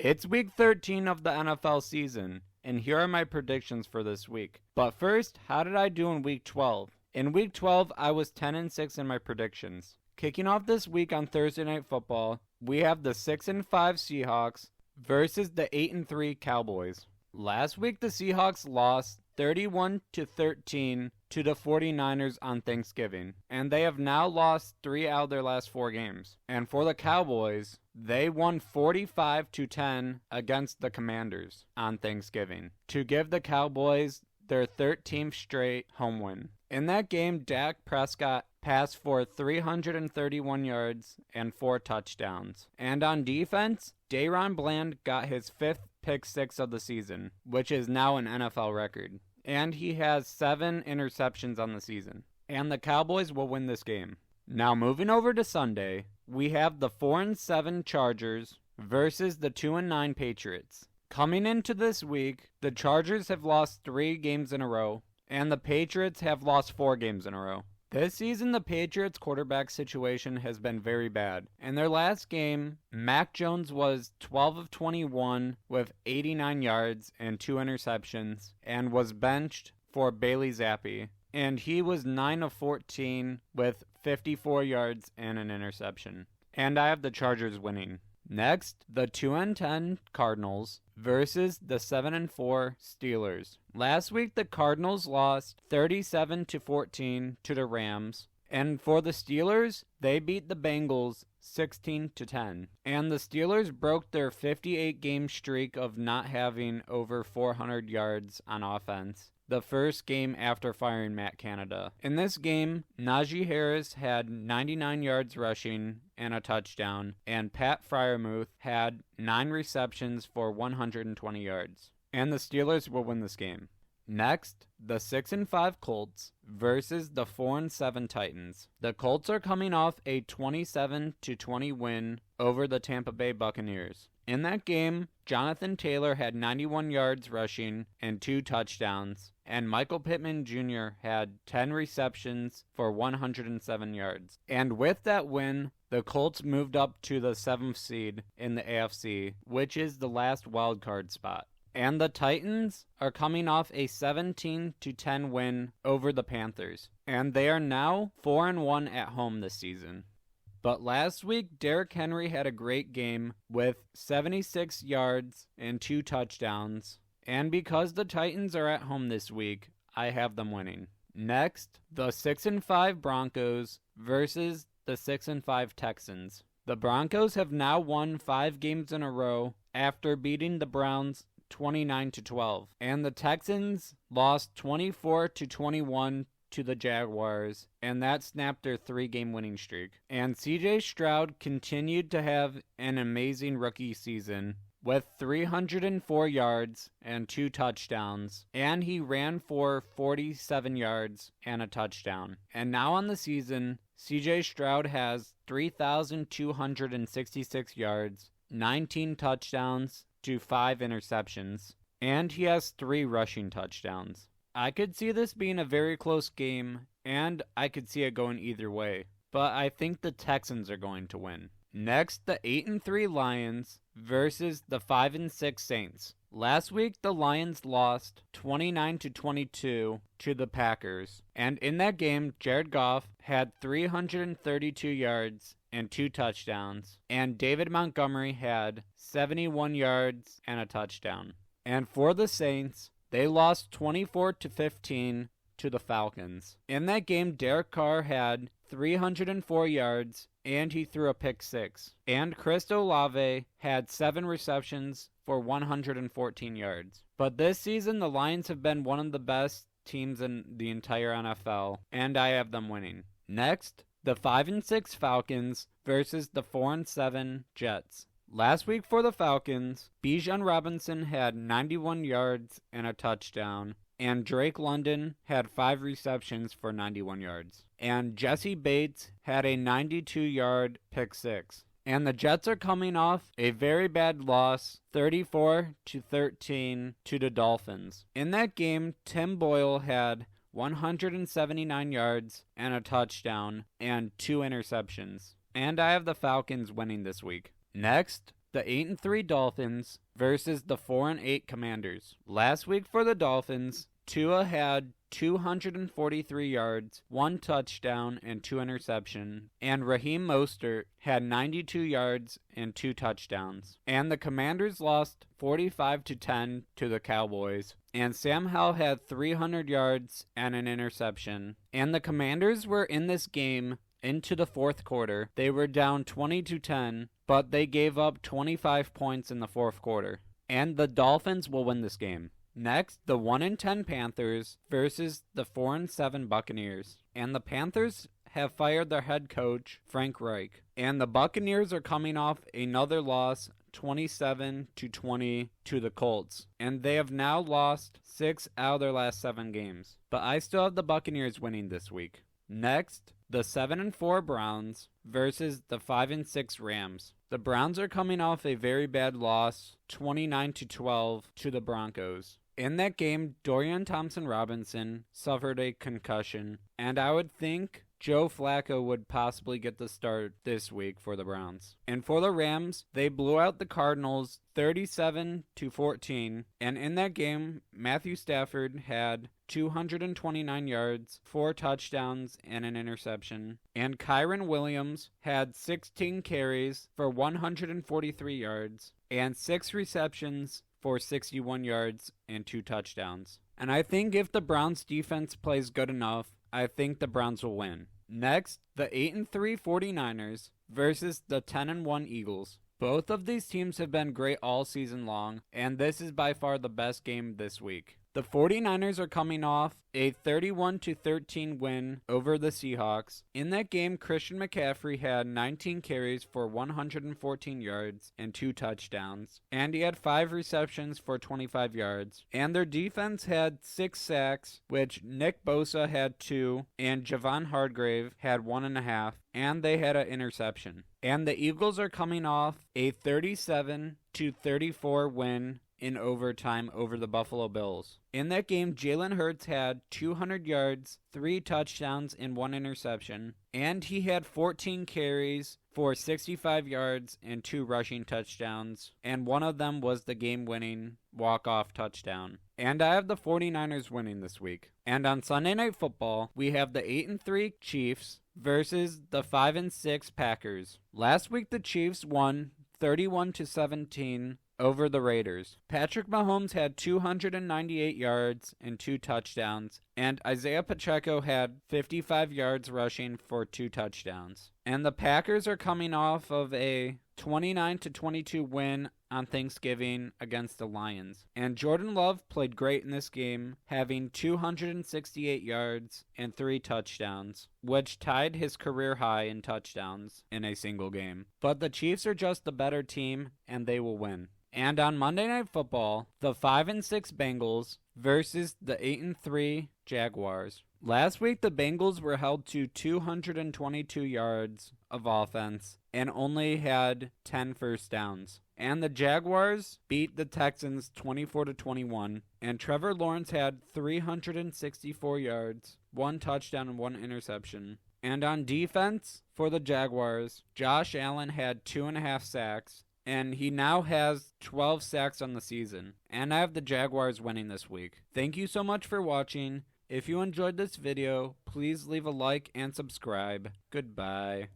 It's week 13 of the NFL season, and here are my predictions for this week. But first, how did I do in week 12? In week 12, I was 10-6 in my predictions. Kicking off this week on Thursday Night Football, we have the 6-5 Seahawks versus the 8-3 Cowboys. Last week, the Seahawks lost 31-13 to the 49ers on Thanksgiving, and they have now lost 3 out of their last 4 games. And for the Cowboys, they won 45-10 against the Commanders on Thanksgiving to give the Cowboys their 13th straight home win. In that game, Dak Prescott passed for 331 yards and 4 touchdowns. And on defense, Dayron Bland got his 5th pick 6 of the season, which is now an NFL record. And he has 7 interceptions on the season. And the Cowboys will win this game. Now moving over to Sunday, we have the 4-7 Chargers versus the 2-9 Patriots. Coming into this week, the Chargers have lost 3 games in a row, and the Patriots have lost 4 games in a row. This season, the Patriots' quarterback situation has been very bad. In their last game, Mac Jones was 12 of 21 with 89 yards and 2 interceptions, and was benched for Bailey Zappi. And he was 9 of 14 with 54 yards and an interception. And I have the Chargers winning. Next, the 2-10 Cardinals versus the 7-4 Steelers. Last week, the Cardinals lost 37-14 to the Rams. And for the Steelers, they beat the Bengals 16-10. And the Steelers broke their 58-game streak of not having over 400 yards on offense, the first game after firing Matt Canada. In this game, Najee Harris had 99 yards rushing and a touchdown, and Pat Freiermuth had 9 receptions for 120 yards. And the Steelers will win this game. Next, the 6-5 Colts versus the 4-7 Titans. The Colts are coming off a 27-20 win over the Tampa Bay Buccaneers. In that game, Jonathan Taylor had 91 yards rushing and 2 touchdowns, and Michael Pittman Jr. had 10 receptions for 107 yards. And with that win, the Colts moved up to the 7th seed in the AFC, which is the last wildcard spot. And the Titans are coming off a 17-10 win over the Panthers, and they are now 4-1 at home this season. But last week, Derrick Henry had a great game with 76 yards and 2 touchdowns. And because the Titans are at home this week, I have them winning. Next, the 6-5 Broncos versus the 6-5 Texans. The Broncos have now won 5 games in a row after beating the Browns 29-12. And the Texans lost 24-21 to the Jaguars, and that snapped their 3-game winning streak. And CJ Stroud continued to have an amazing rookie season with 304 yards and 2 touchdowns, and he ran for 47 yards and a touchdown. And now on the season, CJ Stroud has 3,266 yards, 19 touchdowns to 5 interceptions, and he has 3 rushing touchdowns. I could see this being a very close game, and I could see it going either way, but I think the Texans are going to win. Next, the 8-3 Lions versus the 5-6 Saints. Last week, the Lions lost 29-22 to the Packers, and in that game, Jared Goff had 332 yards and 2 touchdowns, and David Montgomery had 71 yards and a touchdown. And for the Saints, they lost 24-15 to the Falcons. In that game, Derek Carr had 304 yards and he threw a pick 6. And Chris Olave had 7 receptions for 114 yards. But this season, the Lions have been one of the best teams in the entire NFL, and I have them winning. Next, the 5-6 Falcons versus the 4-7 Jets. Last week for the Falcons, Bijan Robinson had 91 yards and a touchdown, and Drake London had 5 receptions for 91 yards. And Jesse Bates had a 92-yard pick 6. And the Jets are coming off a very bad loss, 34-13 to the Dolphins. In that game, Tim Boyle had 179 yards and a touchdown and 2 interceptions. And I have the Falcons winning this week. Next, the 8-3 Dolphins versus the 4-8 Commanders. Last week for the Dolphins, Tua had 243 yards, 1 touchdown, and 2 interceptions, and Raheem Mostert had 92 yards and 2 touchdowns. And the Commanders lost 45-10 to the Cowboys, and Sam Howell had 300 yards and an interception. And the Commanders were in this game into the fourth quarter. They were down 20-10, but they gave up 25 points in the fourth quarter. And the Dolphins will win this game. Next, the 1-10 Panthers versus the 4-7 Buccaneers. And the Panthers have fired their head coach, Frank Reich. And the Buccaneers are coming off another loss, 27-20 to the Colts. And they have now lost 6 out of their last 7 games. But I still have the Buccaneers winning this week. Next, the 7-4 Browns versus the 5-6 Rams. The Browns are coming off a very bad loss, 29-12 to the Broncos. In that game, Dorian Thompson-Robinson suffered a concussion, and I would think Joe Flacco would possibly get the start this week for the Browns. And for the Rams, they blew out the Cardinals 37-14, and in that game, Matthew Stafford had 229 yards, 4 touchdowns, and an interception. And Kyren Williams had 16 carries for 143 yards and 6 receptions for 61 yards and 2 touchdowns. And I think if the Browns defense plays good enough, I think the Browns will win. Next, the 8-3 49ers versus the 10-1 Eagles. Both of these teams have been great all season long, and this is by far the best game this week. The 49ers are coming off a 31-13 win over the Seahawks. In that game, Christian McCaffrey had 19 carries for 114 yards and 2 touchdowns, and he had 5 receptions for 25 yards. And their defense had 6 sacks, which Nick Bosa had 2, and Javon Hargrave had 1.5, and they had an interception. And the Eagles are coming off a 37-34 win in overtime over the Buffalo Bills. In that game, Jalen Hurts had 200 yards, 3 touchdowns, and 1 interception, and he had 14 carries for 65 yards and 2 rushing touchdowns, and one of them was the game-winning walk-off touchdown. And I have the 49ers winning this week. And on Sunday Night Football, we have the 8-3 Chiefs versus the 5-6 Packers. Last week, the Chiefs won 31-17 over the Raiders. Patrick Mahomes had 298 yards and 2 touchdowns, and Isaiah Pacheco had 55 yards rushing for 2 touchdowns. And the Packers are coming off of a 29-22 win on Thanksgiving against the Lions. And Jordan Love played great in this game, having 268 yards and 3 touchdowns, which tied his career high in touchdowns in a single game. But the Chiefs are just the better team, and they will win. And on Monday Night Football, the 5-6 Bengals versus the 8-3 Jaguars. Last week, the Bengals were held to 222 yards of offense and only had 10 first downs. And the Jaguars beat the Texans 24-21, and Trevor Lawrence had 364 yards, 1 touchdown, and 1 interception. And on defense for the Jaguars, Josh Allen had 2.5 sacks, and he now has 12 sacks on the season. And I have the Jaguars winning this week. Thank you so much for watching. If you enjoyed this video, please leave a like and subscribe. Goodbye.